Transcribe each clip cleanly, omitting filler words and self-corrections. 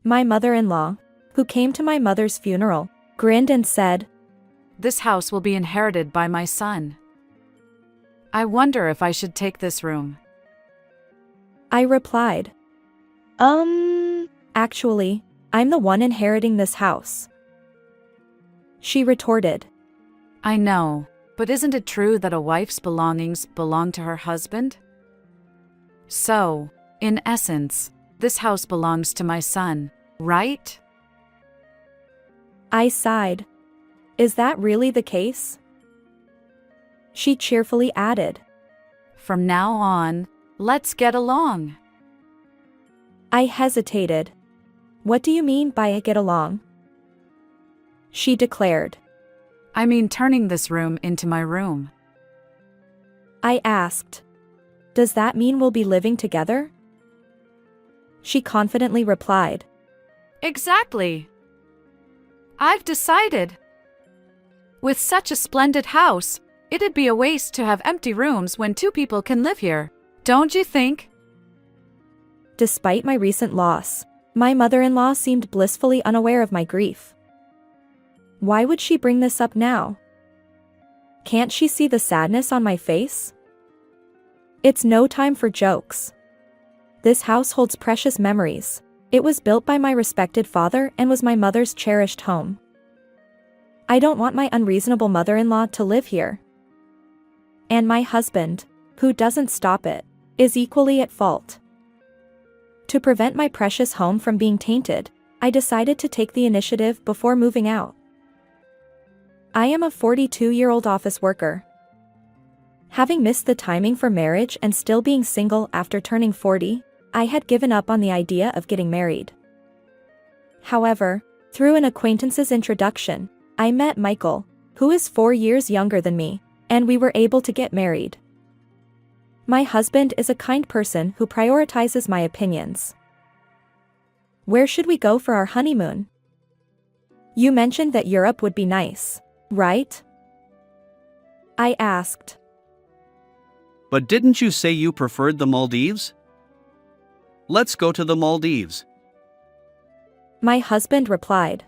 My mother-in-law, who came to my mother's funeral, grinned and said, "This house will be inherited by my son. I wonder if I should take this room." I replied, Actually, I'm the one inheriting this house." She retorted, "I know, but isn't it true that a wife's belongings belong to her husband? So, in essence, this house belongs to my son, right?" I sighed. Is that really the case? She cheerfully added, "From now on, let's get along." I hesitated. What do you mean by get along? She declared. "I mean turning this room into my room." I asked, Does that mean we'll be living together? She confidently replied, "Exactly. I've decided. With such a splendid house, it'd be a waste to have empty rooms when two people can live here, don't you think?" Despite my recent loss, my mother-in-law seemed blissfully unaware of my grief. Why would she bring this up now? Can't she see the sadness on my face? It's no time for jokes. This house holds precious memories. It was built by my respected father and was my mother's cherished home. I don't want my unreasonable mother-in-law to live here. And my husband, who doesn't stop it, is equally at fault. To prevent my precious home from being tainted, I decided to take the initiative before moving out. I am a 42-year-old office worker. Having missed the timing for marriage and still being single after turning 40, I had given up on the idea of getting married. However, through an acquaintance's introduction, I met Michael, who is 4 years younger than me, and we were able to get married. My husband is a kind person who prioritizes my opinions. Where should we go for our honeymoon? You mentioned that Europe would be nice, right? I asked. But didn't you say you preferred the Maldives? Let's go to the Maldives. My husband replied.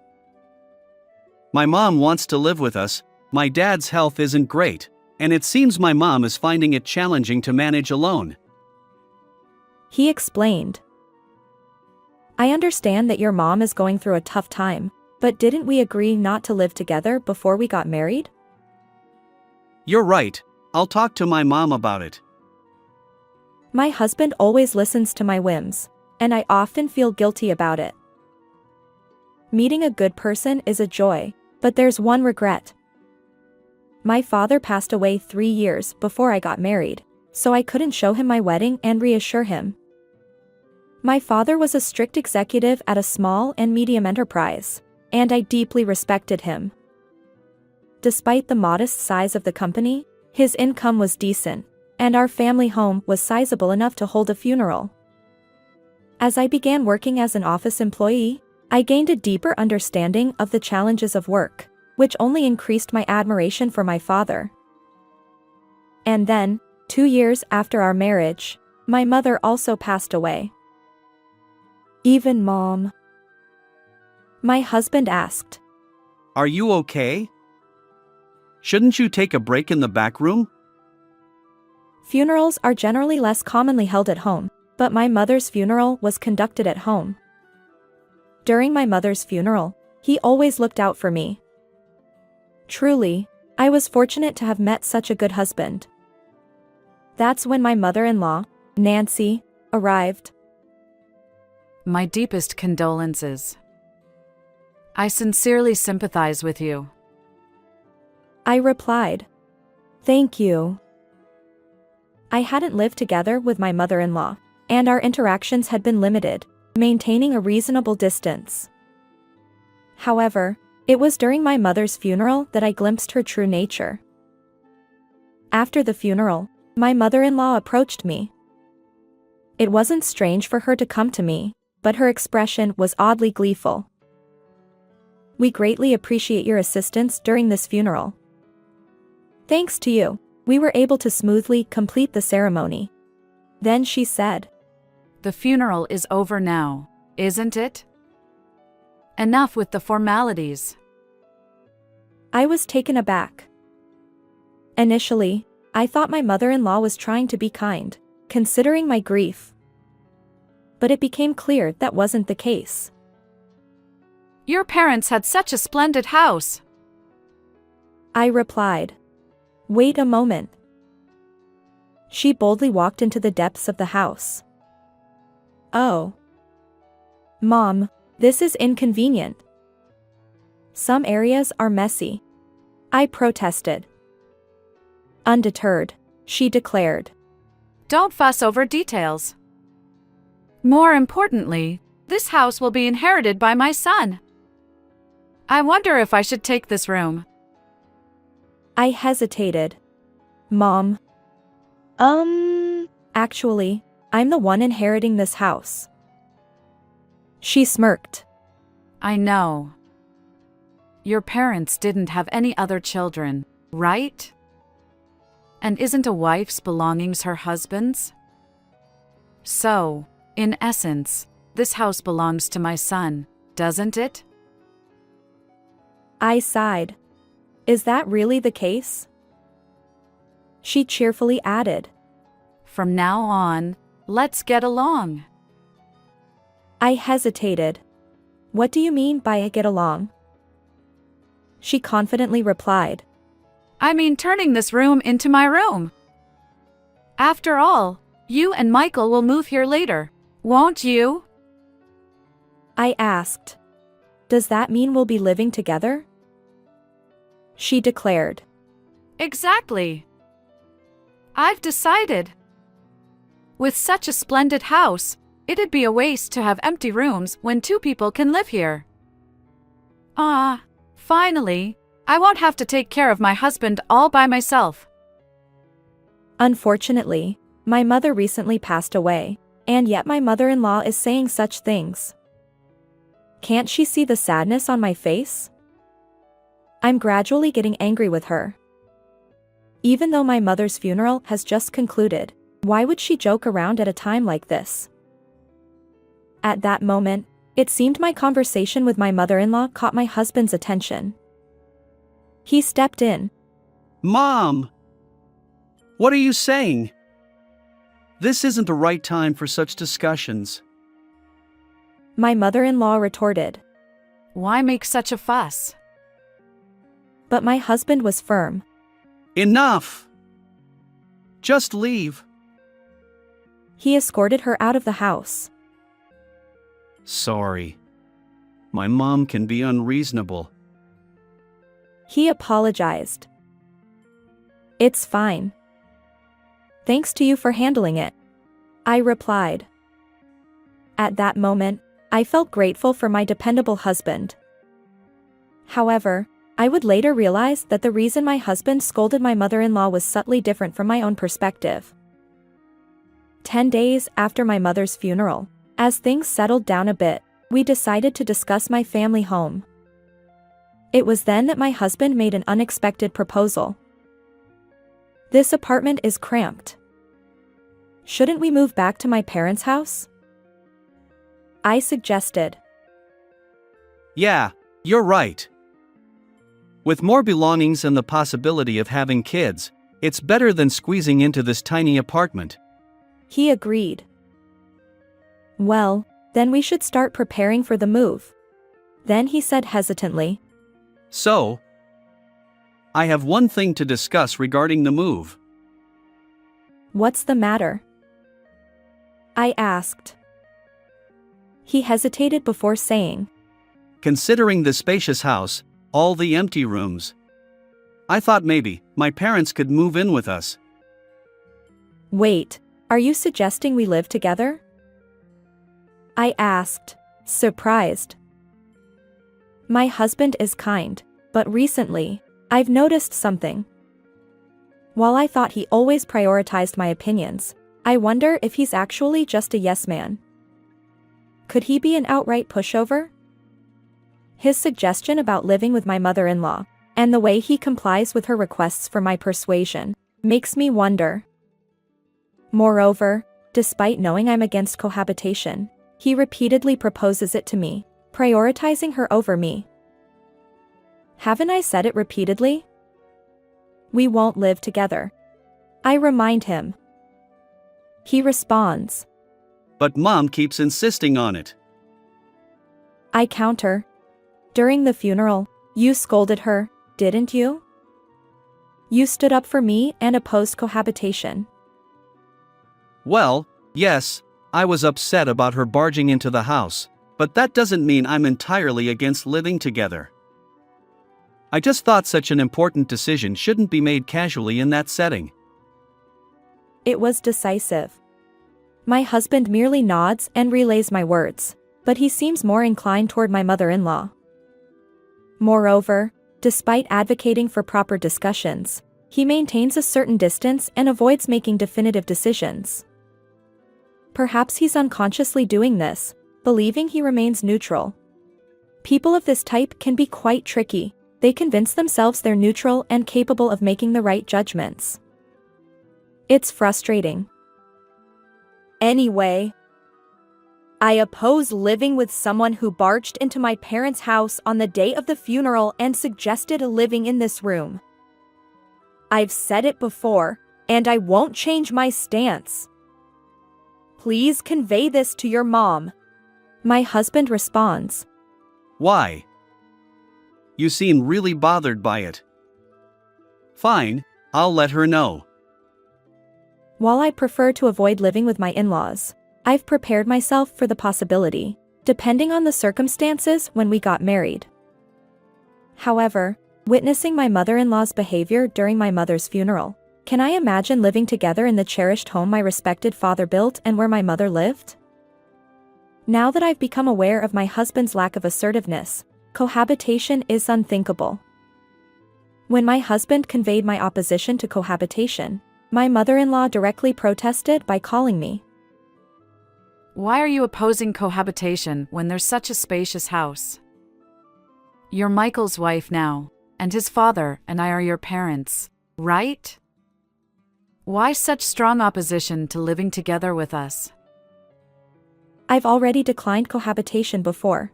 My mom wants to live with us. My dad's health isn't great, and it seems my mom is finding it challenging to manage alone. He explained. I understand that your mom is going through a tough time, but didn't we agree not to live together before we got married? You're right. I'll talk to my mom about it. My husband always listens to my whims, and I often feel guilty about it. Meeting a good person is a joy, but there's one regret. My father passed away 3 years before I got married, so I couldn't show him my wedding and reassure him. My father was a strict executive at a small and medium enterprise, and I deeply respected him. Despite the modest size of the company, his income was decent, and our family home was sizable enough to hold a funeral. As I began working as an office employee, I gained a deeper understanding of the challenges of work, which only increased my admiration for my father. And then, 2 years after our marriage, my mother also passed away. Even Mom? My husband asked. Are you okay? Shouldn't you take a break in the back room? Funerals are generally less commonly held at home, but my mother's funeral was conducted at home. During my mother's funeral, he always looked out for me. Truly, I was fortunate to have met such a good husband. That's when my mother-in-law, Nancy, arrived. My deepest condolences. I sincerely sympathize with you. I replied. Thank you. I hadn't lived together with my mother-in-law, and our interactions had been limited, maintaining a reasonable distance. However, it was during my mother's funeral that I glimpsed her true nature. After the funeral, my mother-in-law approached me. It wasn't strange for her to come to me, but her expression was oddly gleeful. We greatly appreciate your assistance during this funeral. Thanks to you, we were able to smoothly complete the ceremony. Then she said, The funeral is over now, isn't it? Enough with the formalities. I was taken aback. Initially, I thought my mother-in-law was trying to be kind, considering my grief. But it became clear that wasn't the case. Your parents had such a splendid house. I replied. Wait a moment. She boldly walked into the depths of the house. Oh. Mom, this is inconvenient. Some areas are messy. I protested. Undeterred, she declared. Don't fuss over details. More importantly, this house will be inherited by my son. I wonder if I should take this room. I hesitated. Mom. Actually, I'm the one inheriting this house. She smirked. I know. Your parents didn't have any other children, right? And isn't a wife's belongings her husband's? So, in essence, this house belongs to my son, doesn't it? I sighed. Is that really the case? She cheerfully added. From now on, let's get along. I hesitated. What do you mean by get along? She confidently replied. I mean turning this room into my room. After all, you and Michael will move here later, won't you? I asked. Does that mean we'll be living together? She declared. Exactly. I've decided. With such a splendid house, it'd be a waste to have empty rooms when two people can live here. Finally, I won't have to take care of my husband all by myself. Unfortunately, my mother recently passed away, and yet my mother-in-law is saying such things. Can't she see the sadness on my face? I'm gradually getting angry with her. Even though my mother's funeral has just concluded, why would she joke around at a time like this? At that moment, it seemed my conversation with my mother-in-law caught my husband's attention. He stepped in. Mom! What are you saying? This isn't the right time for such discussions. My mother-in-law retorted. Why make such a fuss? But my husband was firm. Enough! Just leave. He escorted her out of the house. Sorry. My mom can be unreasonable. He apologized. It's fine. Thanks to you for handling it, I replied. At that moment, I felt grateful for my dependable husband. However, I would later realize that the reason my husband scolded my mother-in-law was subtly different from my own perspective. 10 days after my mother's funeral, as things settled down a bit, we decided to discuss my family home. It was then that my husband made an unexpected proposal. This apartment is cramped. Shouldn't we move back to my parents' house? I suggested. Yeah, you're right. With more belongings and the possibility of having kids, it's better than squeezing into this tiny apartment. He agreed. Well, then we should start preparing for the move. Then he said hesitantly. So, I have one thing to discuss regarding the move. What's the matter? I asked. He hesitated before saying. Considering the spacious house, all the empty rooms, I thought maybe my parents could move in with us. Wait, are you suggesting we live together? I asked, surprised. My husband is kind, but recently, I've noticed something. While I thought he always prioritized my opinions, I wonder if he's actually just a yes man. Could he be an outright pushover? His suggestion about living with my mother-in-law, and the way he complies with her requests for my persuasion, makes me wonder. Moreover, despite knowing I'm against cohabitation, he repeatedly proposes it to me, prioritizing her over me. Haven't I said it repeatedly? We won't live together. I remind him. He responds. But Mom keeps insisting on it. I counter. During the funeral, you scolded her, didn't you? You stood up for me and opposed cohabitation. Well, yes, I was upset about her barging into the house, but that doesn't mean I'm entirely against living together. I just thought such an important decision shouldn't be made casually in that setting. It was decisive. My husband merely nods and relays my words, but he seems more inclined toward my mother-in-law. Moreover, despite advocating for proper discussions, he maintains a certain distance and avoids making definitive decisions. Perhaps he's unconsciously doing this, believing he remains neutral. People of this type can be quite tricky. They convince themselves they're neutral and capable of making the right judgments. It's frustrating. Anyway, I oppose living with someone who barged into my parents' house on the day of the funeral and suggested living in this room. I've said it before, and I won't change my stance. Please convey this to your mom. My husband responds. Why? You seem really bothered by it. Fine, I'll let her know. While I prefer to avoid living with my in-laws, I've prepared myself for the possibility, depending on the circumstances when we got married. However, witnessing my mother-in-law's behavior during my mother's funeral, can I imagine living together in the cherished home my respected father built and where my mother lived? Now that I've become aware of my husband's lack of assertiveness, cohabitation is unthinkable. When my husband conveyed my opposition to cohabitation, my mother-in-law directly protested by calling me. Why are you opposing cohabitation when there's such a spacious house? You're Michael's wife now, and his father and I are your parents, right? Why such strong opposition to living together with us? I've already declined cohabitation before.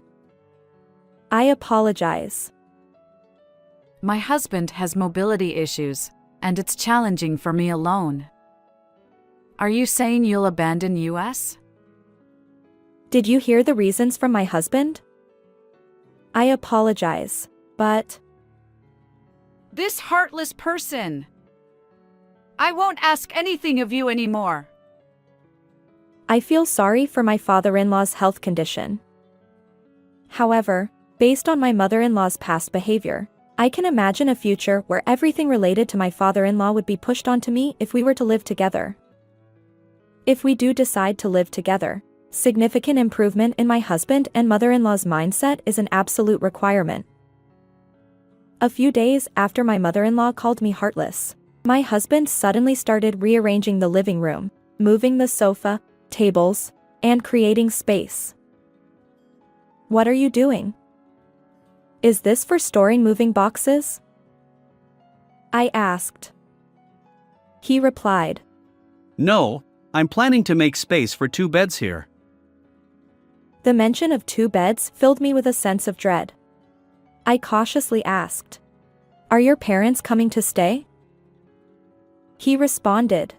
I apologize. My husband has mobility issues, and it's challenging for me alone. Are you saying you'll abandon us? Did you hear the reasons from my husband? I apologize, but... This heartless person! I won't ask anything of you anymore. I feel sorry for my father-in-law's health condition. However, based on my mother-in-law's past behavior, I can imagine a future where everything related to my father-in-law would be pushed onto me if we were to live together. If we do decide to live together, significant improvement in my husband and mother-in-law's mindset is an absolute requirement. A few days after my mother-in-law called me heartless, my husband suddenly started rearranging the living room, moving the sofa, tables, and creating space. What are you doing? Is this for storing moving boxes? I asked. He replied. No, I'm planning to make space for 2 beds here. The mention of 2 beds filled me with a sense of dread. I cautiously asked, "Are your parents coming to stay?" He responded,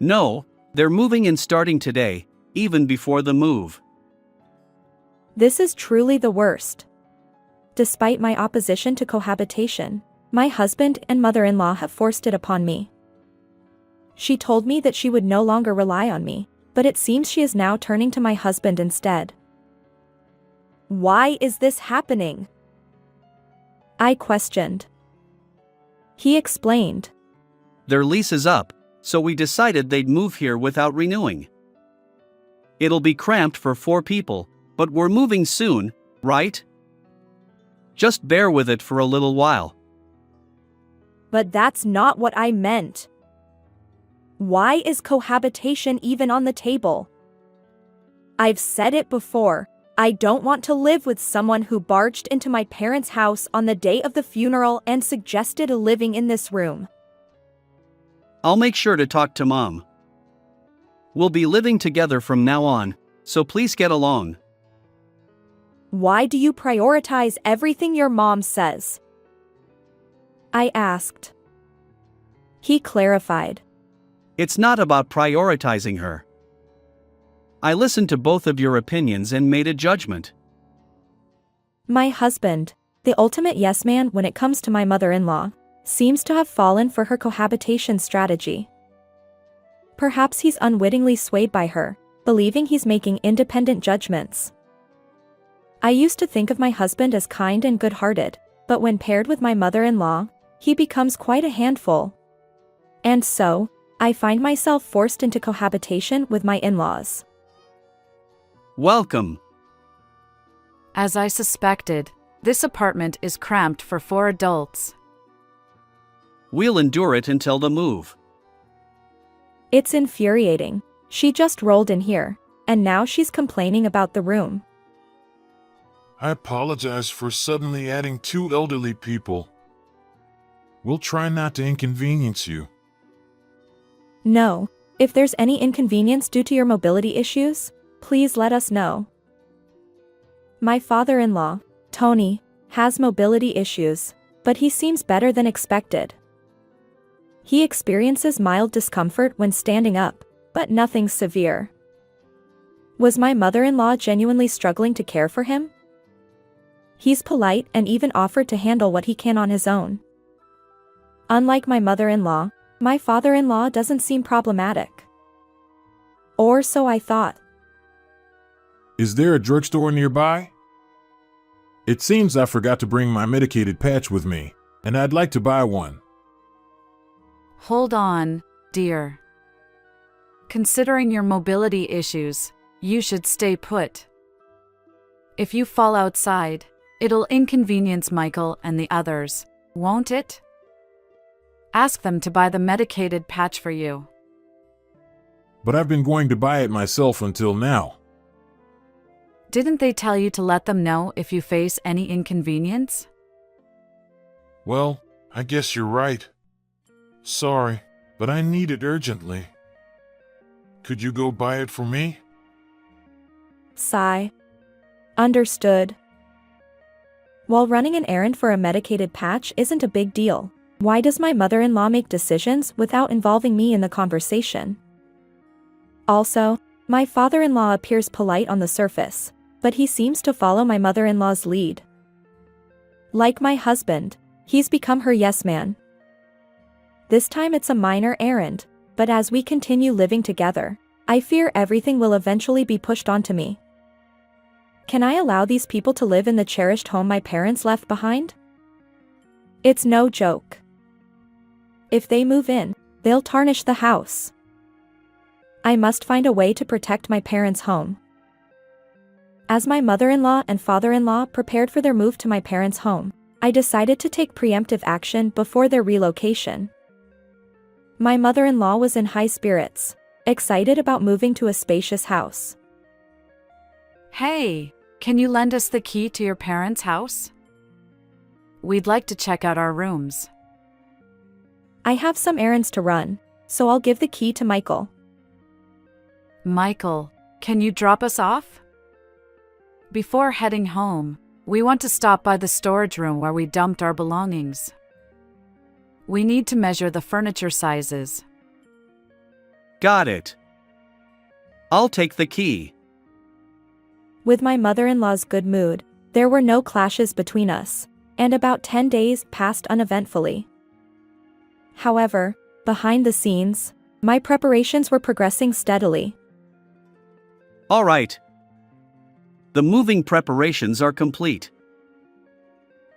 No, they're moving in starting today, even before the move. "This is truly the worst." Despite my opposition to cohabitation, my husband and mother-in-law have forced it upon me. She told me that she would no longer rely on me, but it seems she is now turning to my husband instead. Why is this happening? I questioned. He explained. Their lease is up, so we decided they'd move here without renewing. It'll be cramped for 4 people, but we're moving soon, right? Just bear with it for a little while. But that's not what I meant. Why is cohabitation even on the table? I've said it before, I don't want to live with someone who barged into my parents' house on the day of the funeral and suggested living in this room. I'll make sure to talk to Mom. We'll be living together from now on, so please get along. Why do you prioritize everything your mom says? I asked. He clarified. It's not about prioritizing her. I listened to both of your opinions and made a judgment. My husband, the ultimate yes man when it comes to my mother-in-law, seems to have fallen for her cohabitation strategy. Perhaps he's unwittingly swayed by her, believing he's making independent judgments. I used to think of my husband as kind and good-hearted, but when paired with my mother-in-law, he becomes quite a handful. And so, I find myself forced into cohabitation with my in-laws. Welcome. As I suspected, this apartment is cramped for 4 adults. We'll endure it until the move. It's infuriating. She just rolled in here, and now she's complaining about the room. I apologize for suddenly adding 2 elderly people. We'll try not to inconvenience you. No, if there's any inconvenience due to your mobility issues, please let us know. My father-in-law, Tony, has mobility issues, but he seems better than expected. He experiences mild discomfort when standing up, but nothing severe. Was my mother-in-law genuinely struggling to care for him? He's polite and even offered to handle what he can on his own. Unlike my mother-in-law, my father-in-law doesn't seem problematic. Or so I thought. Is there a drugstore nearby? It seems I forgot to bring my medicated patch with me, and I'd like to buy one. Hold on, dear. Considering your mobility issues, you should stay put. If you fall outside, it'll inconvenience Michael and the others, won't it? Ask them to buy the medicated patch for you. But I've been going to buy it myself until now. Didn't they tell you to let them know if you face any inconvenience? Well, I guess you're right. Sorry, but I need it urgently. Could you go buy it for me? Sigh. Understood. While running an errand for a medicated patch isn't a big deal, why does my mother-in-law make decisions without involving me in the conversation? Also, my father-in-law appears polite on the surface, but he seems to follow my mother-in-law's lead. Like my husband, he's become her yes man. This time it's a minor errand, but as we continue living together, I fear everything will eventually be pushed onto me. Can I allow these people to live in the cherished home my parents left behind? It's no joke. If they move in, they'll tarnish the house. I must find a way to protect my parents' home. As my mother-in-law and father-in-law prepared for their move to my parents' home, I decided to take preemptive action before their relocation. My mother-in-law was in high spirits, excited about moving to a spacious house. Hey, can you lend us the key to your parents' house? We'd like to check out our rooms. I have some errands to run, so I'll give the key to Michael. Michael, can you drop us off? Before heading home, we want to stop by the storage room where we dumped our belongings. We need to measure the furniture sizes. Got it. I'll take the key. With my mother-in-law's good mood, there were no clashes between us, and about 10 days passed uneventfully. However, behind the scenes, my preparations were progressing steadily. All right. The moving preparations are complete.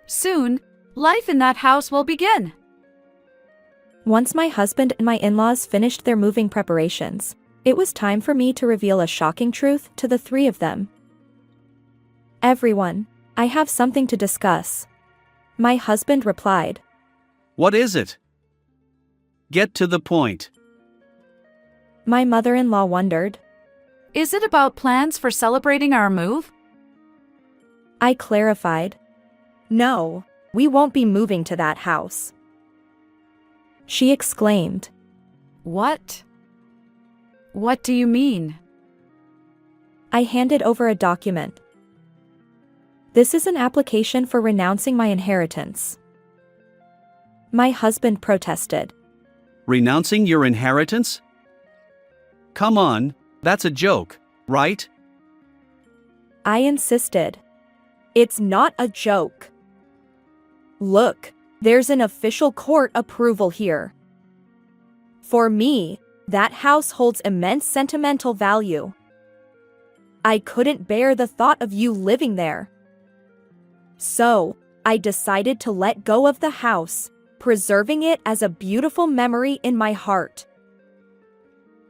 Soon, life in that house will begin. Once my husband and my in-laws finished their moving preparations, it was time for me to reveal a shocking truth to the 3 of them. Everyone, I have something to discuss. My husband replied. What is it? Get to the point. My mother-in-law wondered. Is it about plans for celebrating our move? I clarified. No, we won't be moving to that house. She exclaimed. What? What do you mean? I handed over a document. This is an application for renouncing my inheritance. My husband protested. Renouncing your inheritance? Come on, that's a joke, right? I insisted. It's not a joke. Look, there's an official court approval here. For me, that house holds immense sentimental value. I couldn't bear the thought of you living there. So, I decided to let go of the house, preserving it as a beautiful memory in my heart.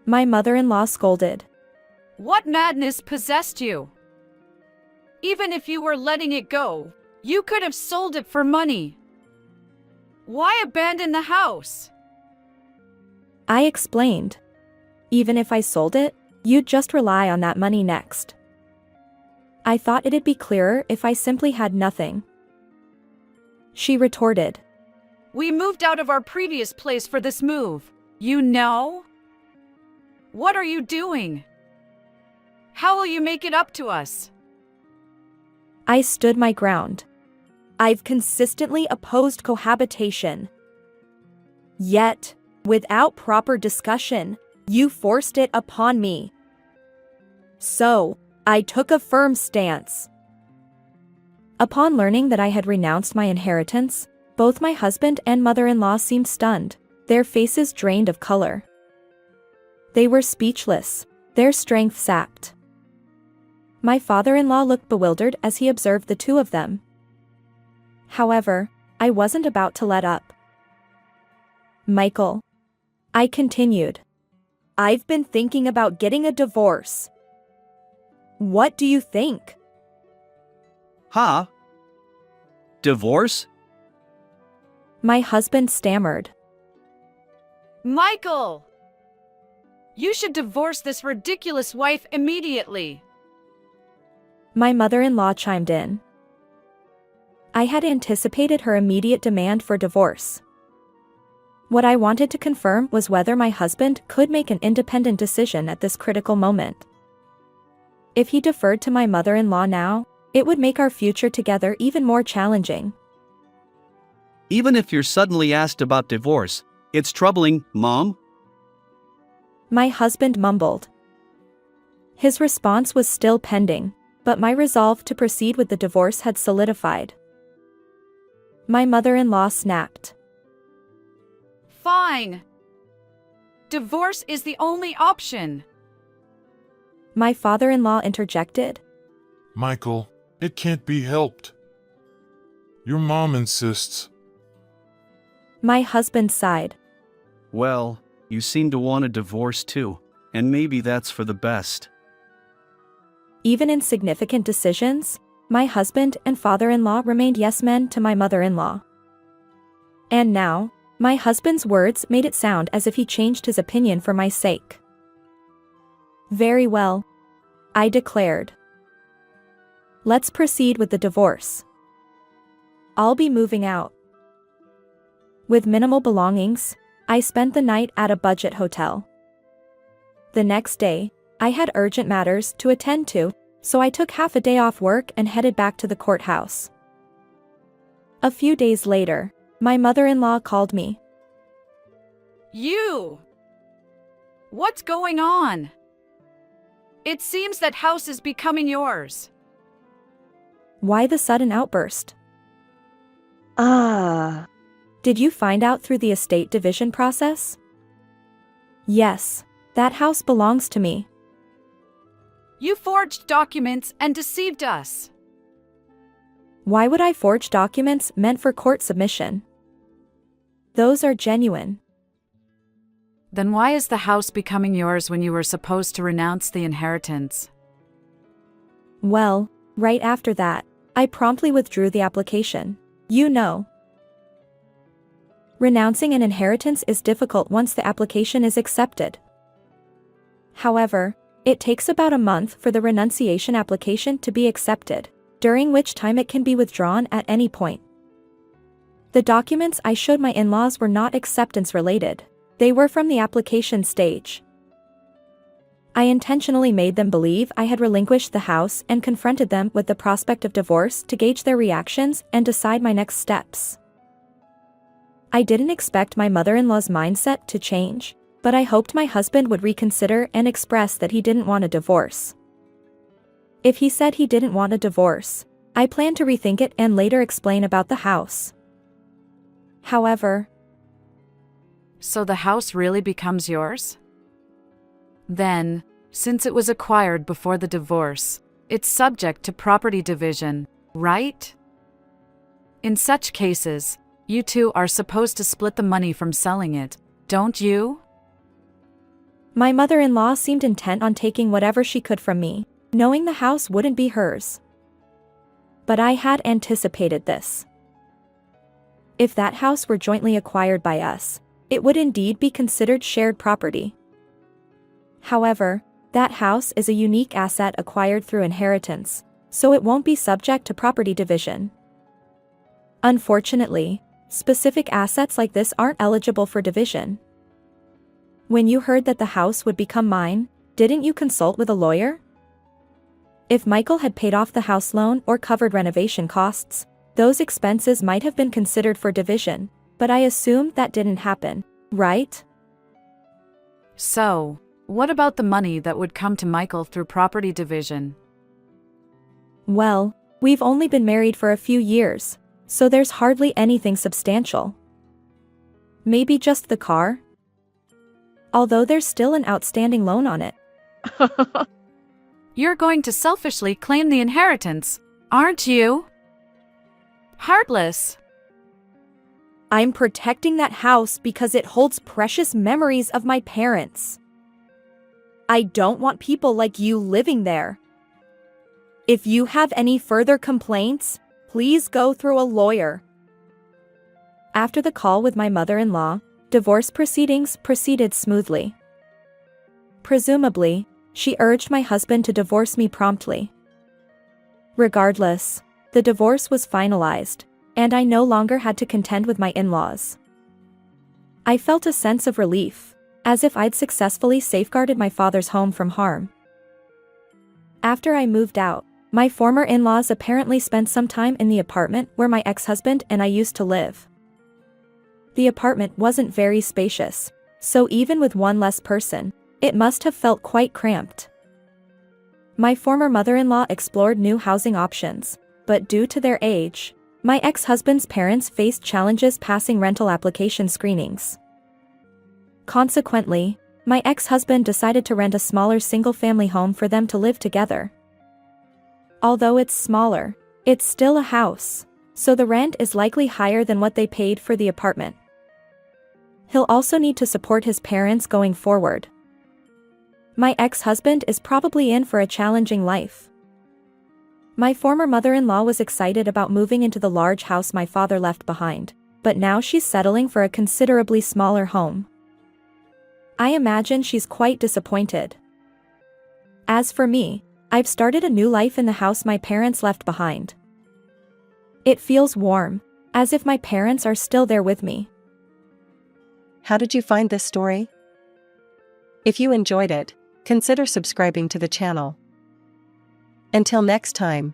My mother-in-law scolded. What madness possessed you? Even if you were letting it go, you could have sold it for money. Why abandon the house? I explained. Even if I sold it, you'd just rely on that money next. I thought it'd be clearer if I simply had nothing. She retorted. We moved out of our previous place for this move, you know? What are you doing? How will you make it up to us? I stood my ground. I've consistently opposed cohabitation. Yet, without proper discussion, you forced it upon me. So, I took a firm stance. Upon learning that I had renounced my inheritance, both my husband and mother-in-law seemed stunned, their faces drained of color. They were speechless, their strength sapped. My father-in-law looked bewildered as he observed the two of them. However, I wasn't about to let up. Michael, I continued. I've been thinking about getting a divorce. What do you think? Huh? Divorce? My husband stammered. Michael! You should divorce this ridiculous wife immediately. My mother-in-law chimed in. I had anticipated her immediate demand for divorce. What I wanted to confirm was whether my husband could make an independent decision at this critical moment. If he deferred to my mother-in-law now, it would make our future together even more challenging. Even if you're suddenly asked about divorce, it's troubling, Mom? My husband mumbled. His response was still pending, but my resolve to proceed with the divorce had solidified. My mother-in-law snapped. Fine. Divorce is the only option. My father-in-law interjected. Michael, it can't be helped. Your mom insists. My husband sighed. Well, you seem to want a divorce too, and maybe that's for the best. Even in significant decisions, my husband and father-in-law remained yes-men to my mother-in-law. And now, my husband's words made it sound as if he changed his opinion for my sake. Very well, I declared. Let's proceed with the divorce. I'll be moving out. With minimal belongings, I spent the night at a budget hotel. The next day, I had urgent matters to attend to, so I took half a day off work and headed back to the courthouse. A few days later, my mother-in-law called me. You! What's going on? It seems that house is becoming yours. Why the sudden outburst? Did you find out through the estate division process? Yes, that house belongs to me. You forged documents and deceived us. Why would I forge documents meant for court submission? Those are genuine. Then why is the house becoming yours when you were supposed to renounce the inheritance? Well, right after that, I promptly withdrew the application. You know. Renouncing an inheritance is difficult once the application is accepted. However, it takes about a month for the renunciation application to be accepted, during which time it can be withdrawn at any point. The documents I showed my in-laws were not acceptance related. They were from the application stage. I intentionally made them believe I had relinquished the house and confronted them with the prospect of divorce to gauge their reactions and decide my next steps. I didn't expect my mother-in-law's mindset to change, but I hoped my husband would reconsider and express that he didn't want a divorce. If he said he didn't want a divorce, I planned to rethink it and later explain about the house. However, So the house really becomes yours? Then, since it was acquired before the divorce, it's subject to property division, right? In such cases, you two are supposed to split the money from selling it, don't you? my mother-in-law seemed intent on taking whatever she could from me, knowing the house wouldn't be hers. But I had anticipated this. If that house were jointly acquired by us, it would indeed be considered shared property. However, that house is a unique asset acquired through inheritance, so it won't be subject to property division. Unfortunately, specific assets like this aren't eligible for division. When you heard that the house would become mine, didn't you consult with a lawyer? If Michael had paid off the house loan or covered renovation costs, those expenses might have been considered for division, but I assume that didn't happen, right? So, what about the money that would come to Michael through property division? Well, we've only been married for a few years, so there's hardly anything substantial. Maybe just the car? Although there's still an outstanding loan on it. You're going to selfishly claim the inheritance, aren't you? Heartless. I'm protecting that house because it holds precious memories of my parents. I don't want people like you living there. If you have any further complaints, please go through a lawyer. After the call with my mother-in-law, divorce proceedings proceeded smoothly. Presumably, she urged my husband to divorce me promptly. Regardless, the divorce was finalized, and I no longer had to contend with my in-laws. I felt a sense of relief, as if I'd successfully safeguarded my father's home from harm. After I moved out, my former in-laws apparently spent some time in the apartment where my ex-husband and I used to live. The apartment wasn't very spacious, so even with one less person, it must have felt quite cramped. My former mother-in-law explored new housing options, but due to their age, my ex-husband's parents faced challenges passing rental application screenings. Consequently, my ex-husband decided to rent a smaller single-family home for them to live together. Although it's smaller, it's still a house, so the rent is likely higher than what they paid for the apartment. He'll also need to support his parents going forward. My ex-husband is probably in for a challenging life. My former mother-in-law was excited about moving into the large house my father left behind, but now she's settling for a considerably smaller home. I imagine she's quite disappointed. As for me, I've started a new life in the house my parents left behind. It feels warm, as if my parents are still there with me. How did you find this story? If you enjoyed it, consider subscribing to the channel. Until next time.